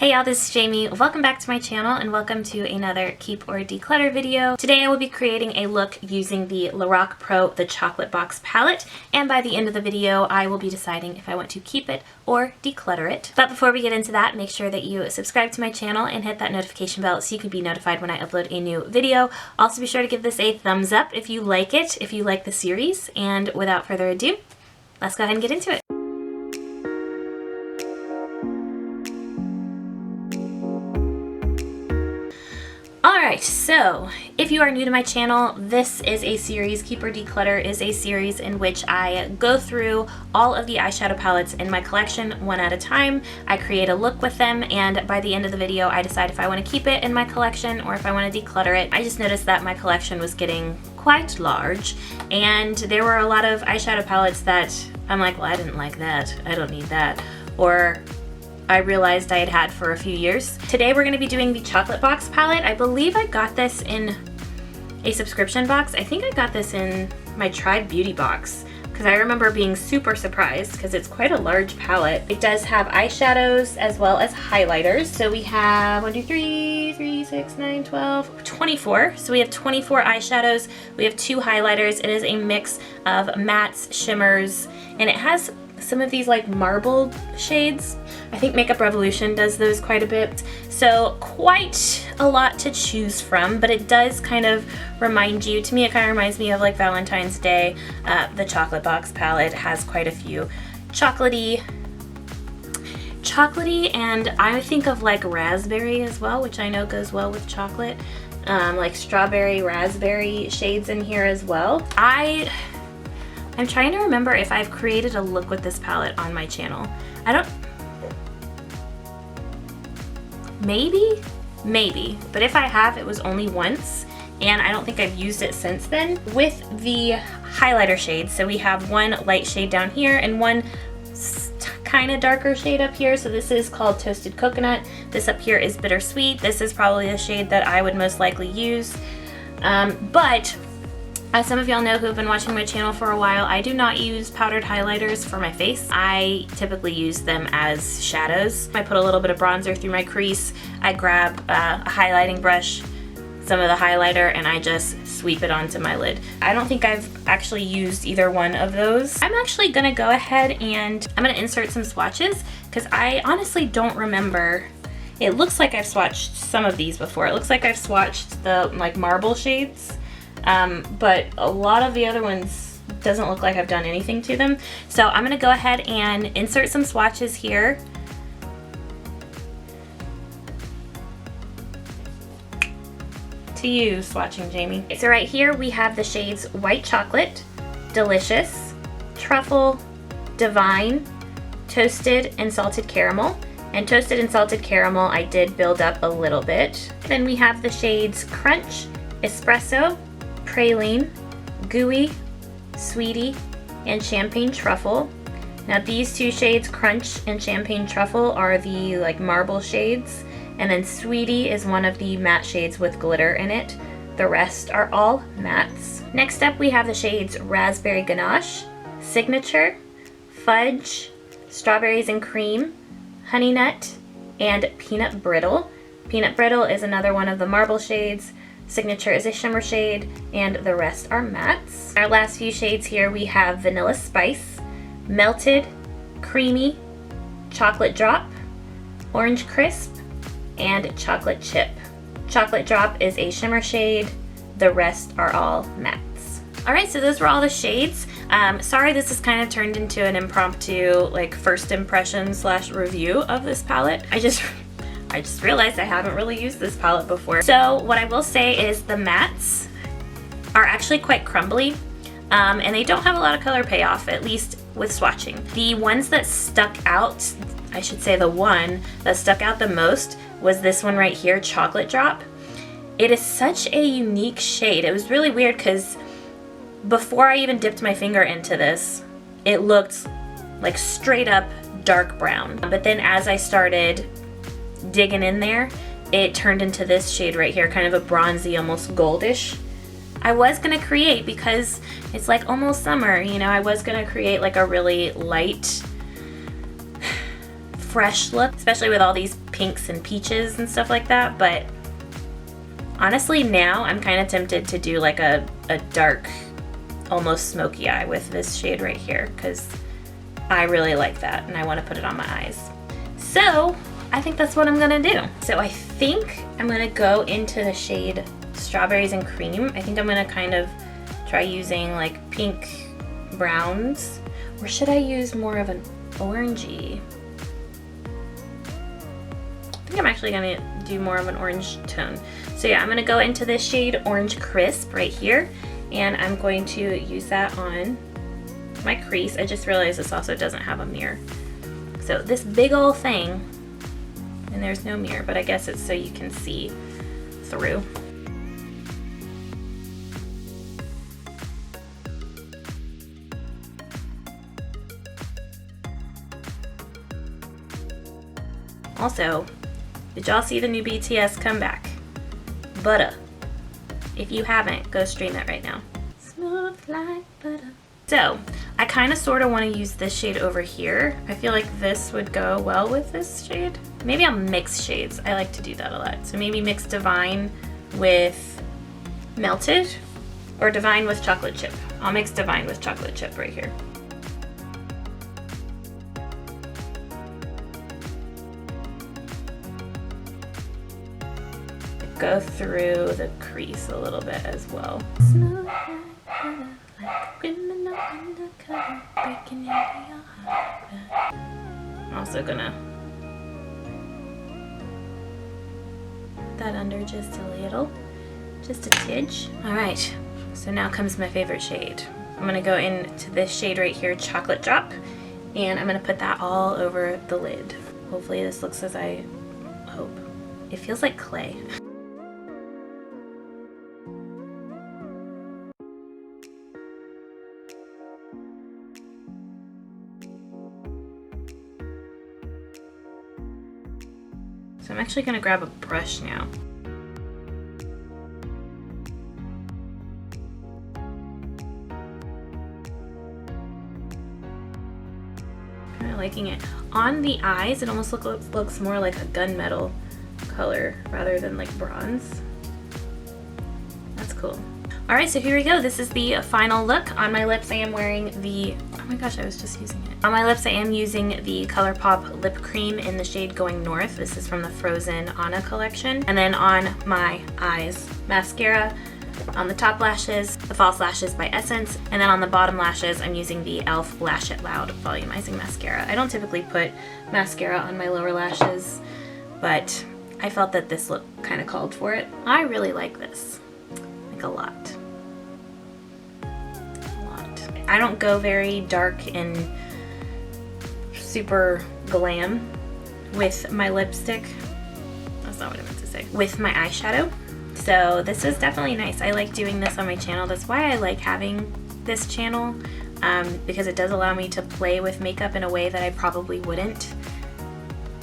Hey y'all, this is Jamie. Welcome back to my channel and welcome to another Keep or Declutter video. Today I will be creating a look using the LarocPRO The Chocolate Box palette, and by the end of the video I will be deciding if I want to keep it or declutter it. But before we get into that, make sure that you subscribe to my channel and hit that notification bell so you can be notified when I upload a new video. Also be sure to give this a thumbs up if you like it, if you like the series, and without further ado, let's go ahead and get into it. Alright, so if you are new to my channel, this is a series, Keep or Declutter is a series in which I go through all of the eyeshadow palettes in my collection one at a time. I create a look with them, and by the end of the video I decide if I want to keep it in my collection or if I want to declutter it. I just noticed that my collection was getting quite large, and there were a lot of eyeshadow palettes that I'm like, well, I didn't like that, I don't need that, or I realized I had had for a few years. Today we're going to be doing the Chocolate Box palette. I believe I got this in a subscription box. I think I got this in my Tried Beauty box because I remember being super surprised because it's quite a large palette. It does have eyeshadows as well as highlighters. So we have 24. So we have 24 eyeshadows. We have 2 highlighters. It is a mix of mattes, shimmers, and it has some of these like marbled shades. I think Makeup Revolution does those quite a bit. So quite a lot to choose from, but it does kind of remind you, to me it kind of reminds me of like Valentine's Day. The Chocolate Box palette has quite a few chocolatey, and I think of like raspberry as well, which I know goes well with chocolate. Like strawberry, raspberry shades in here as well. I'm trying to remember if I've created a look with this palette on my channel. Maybe, but if I have, it was only once, and I don't think I've used it since then. With the highlighter shades, so we have one light shade down here and one kind of darker shade up here. So this is called Toasted Coconut. This up here is Bittersweet. This is probably the shade that I would most likely use. But as some of y'all know who have been watching my channel for a while, I do not use powdered highlighters for my face. I typically use them as shadows. I put a little bit of bronzer through my crease, I grab a highlighting brush, some of the highlighter, and I just sweep it onto my lid. I don't think I've actually used either one of those. I'm actually gonna go ahead and I'm gonna insert some swatches because I honestly don't remember. It looks like I've swatched some of these before. It looks like I've swatched the like marble shades. But a lot of the other ones doesn't look like I've done anything to them. So I'm gonna go ahead and insert some swatches here. To you, swatching Jamie. So right here we have the shades White Chocolate, Delicious, Truffle, Divine, Toasted, and Salted Caramel. And Toasted and Salted Caramel I did build up a little bit. Then we have the shades Crunch, Espresso, Praline, Gooey, Sweetie, and Champagne Truffle. Now these 2 shades, Crunch and Champagne Truffle, are the like marble shades, and then Sweetie is one of the matte shades with glitter in it. The rest are all mattes. Next up we have the shades Raspberry Ganache, Signature, Fudge, Strawberries and Cream, Honey Nut, and Peanut Brittle. Peanut Brittle is another one of the marble shades. Signature is a shimmer shade, and the rest are mattes. Our last few shades here we have Vanilla Spice, Melted, Creamy, Chocolate Drop, Orange Crisp, and Chocolate Chip. Chocolate Drop is a shimmer shade, the rest are all mattes. Alright, so those were all the shades. Sorry this has kind of turned into an impromptu like first impression / review of this palette. I just realized I haven't really used this palette before. So what I will say is the mattes are actually quite crumbly, and they don't have a lot of color payoff, at least with swatching. The ones that stuck out, I should say the one that stuck out the most was this one right here, Chocolate Drop. It is such a unique shade. It was really weird because before I even dipped my finger into this, it looked like straight up dark brown. But then as I started digging in there, it turned into this shade right here, kind of a bronzy, almost goldish. I was gonna create, because it's like almost summer, you know, I was gonna create like a really light fresh look, especially with all these pinks and peaches and stuff like that. But honestly, now I'm kind of tempted to do like a dark, almost smoky eye with this shade right here, because I really like that and I want to put it on my eyes. So I think that's what I'm gonna do. So I think I'm gonna go into the shade Strawberries and Cream. I think I'm gonna kind of try using like pink browns, or should I use more of an orangey? I think I'm actually gonna do more of an orange tone. So yeah, I'm gonna go into this shade Orange Crisp right here, and I'm going to use that on my crease. I just realized this also doesn't have a mirror. So this big old thing, and there's no mirror, but I guess it's so you can see through. Also, did y'all see the new BTS comeback? Butter. If you haven't, go stream it right now. Smooth like butter. So, I kind of sort of want to use this shade over here. I feel like this would go well with this shade. Maybe I'll mix shades. I like to do that a lot. So maybe mix Divine with Melted, or Divine with Chocolate Chip. I'll mix Divine with Chocolate Chip right here. Go through the crease a little bit as well. Smooth like butter, like a criminal undercover, breaking into your heart. I'm also gonna put that under just a little, just a tidge. All right, so now comes my favorite shade. I'm gonna go into this shade right here, Chocolate Drop, and I'm gonna put that all over the lid. Hopefully this looks as I hope. It feels like clay. So I'm actually gonna grab a brush now. Kind of liking it. On the eyes, it almost looks more like a gunmetal color rather than like bronze. That's cool. All right, so here we go. This is the final look. On my lips, I am wearing the, oh my gosh, I was just using it. On my lips, I am using the ColourPop Lip Cream in the shade Going North. This is from the Frozen Anna collection. And then on my eyes, mascara. On the top lashes, the False Lashes by Essence. And then on the bottom lashes, I'm using the e.l.f. Lash It Loud Volumizing Mascara. I don't typically put mascara on my lower lashes, but I felt that this look kind of called for it. I really like this, like a lot. I don't go very dark and super glam with my lipstick. That's not what I meant to say. With my eyeshadow. So this is definitely nice. I like doing this on my channel. That's why I like having this channel, because it does allow me to play with makeup in a way that I probably wouldn't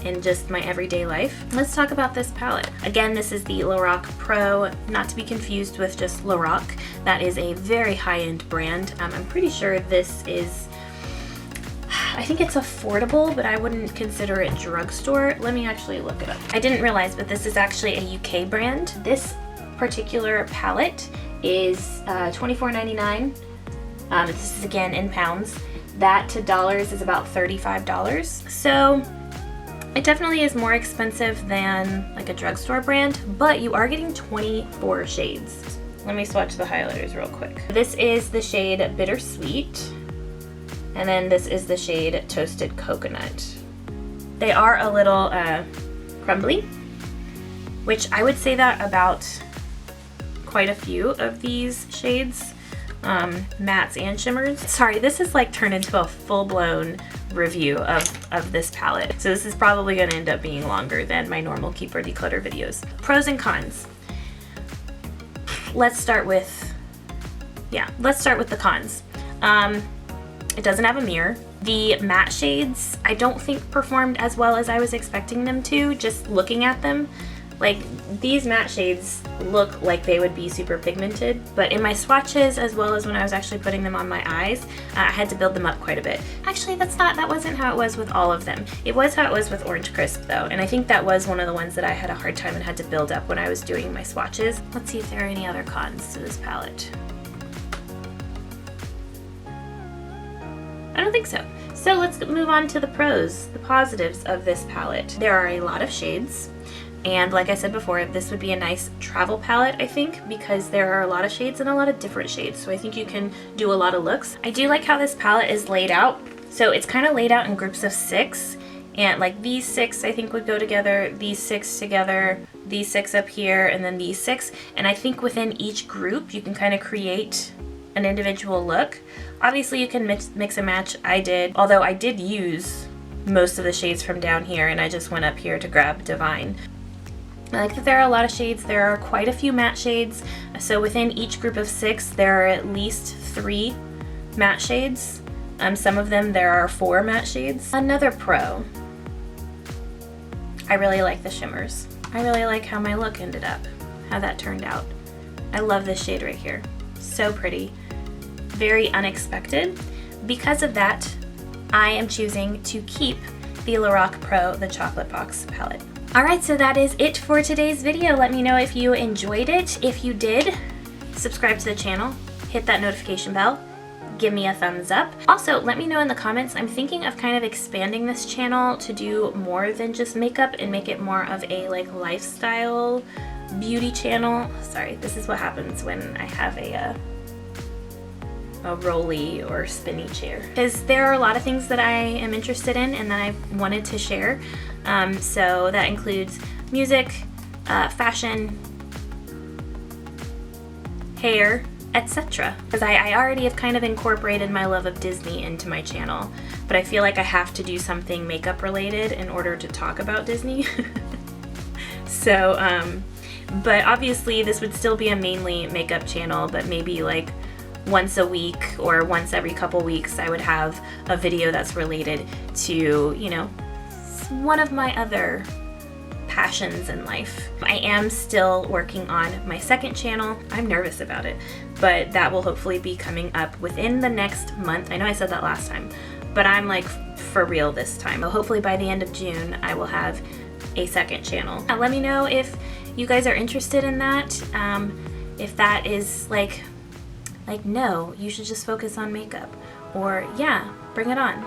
in just my everyday life. Let's talk about this palette. Again, this is the LarocPRO, not to be confused with just Laroc. That is a very high-end brand. I'm pretty sure this is, I think it's affordable, but I wouldn't consider it drugstore. Let me actually look it up. I didn't realize, but this is actually a UK brand. This particular palette is $24.99. This is again in pounds. That to dollars is about $35. So it definitely is more expensive than like a drugstore brand, but you are getting 24 shades. Let me swatch the highlighters real quick. This is the shade Bittersweet, and then this is the shade Toasted Coconut. They are a little crumbly, which I would say that about quite a few of these shades, mattes and shimmers. Sorry, this is like turned into a full-blown review of this palette. So this is probably gonna end up being longer than my normal Keep or Declutter videos. Pros and cons. Let's start with the cons. It doesn't have a mirror. The matte shades, I don't think performed as well as I was expecting them to, just looking at them. Like, these matte shades look like they would be super pigmented, but in my swatches, as well as when I was actually putting them on my eyes, I had to build them up quite a bit. Actually, that wasn't how it was with all of them. It was how it was with Orange Crisp though, and I think that was one of the ones that I had a hard time and had to build up when I was doing my swatches. Let's see if there are any other cons to this palette. I don't think so. So let's move on to the pros, the positives of this palette. There are a lot of shades. And like I said before, this would be a nice travel palette, I think, because there are a lot of shades and a lot of different shades. So I think you can do a lot of looks. I do like how this palette is laid out. So it's kind of laid out in groups of 6. And like these 6 I think would go together, these 6 together, these 6 up here, and then these 6. And I think within each group you can kind of create an individual look. Obviously you can mix and match. I did, although I did use most of the shades from down here and I just went up here to grab Divine. I like that there are a lot of shades. There are quite a few matte shades. So within each group of 6, there are at least 3 matte shades. Some of them there are 4 matte shades. Another pro. I really like the shimmers. I really like how my look ended up, how that turned out. I love this shade right here. So pretty. Very unexpected. Because of that, I am choosing to keep the LarocPRO, the Chocolate Box palette. Alright, so that is it for today's video. Let me know if you enjoyed it. If you did, subscribe to the channel, hit that notification bell, give me a thumbs up. Also, let me know in the comments. I'm thinking of kind of expanding this channel to do more than just makeup and make it more of a like lifestyle beauty channel. Sorry, this is what happens when I have a rolly or spinny chair. Because there are a lot of things that I am interested in and that I wanted to share. So that includes music, fashion, hair, etc. Because I already have kind of incorporated my love of Disney into my channel, but I feel like I have to do something makeup related in order to talk about Disney. So, but obviously this would still be a mainly makeup channel, but maybe like once a week or once every couple weeks I would have a video that's related to, you know, one of my other passions in life. I am still working on my second channel. I'm nervous about it, but that will hopefully be coming up within the next month. I know I said that last time, but I'm like for real this time. So hopefully by the end of June I will have a second channel. Now let me know if you guys are interested in that. If that is like no, you should just focus on makeup, or yeah, bring it on.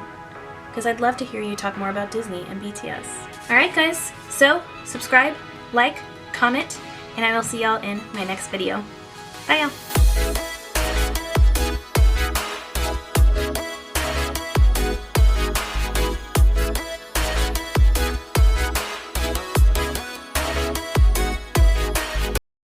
Because I'd love to hear you talk more about Disney and BTS. Alright guys, so subscribe, like, comment, and I will see y'all in my next video. Bye y'all!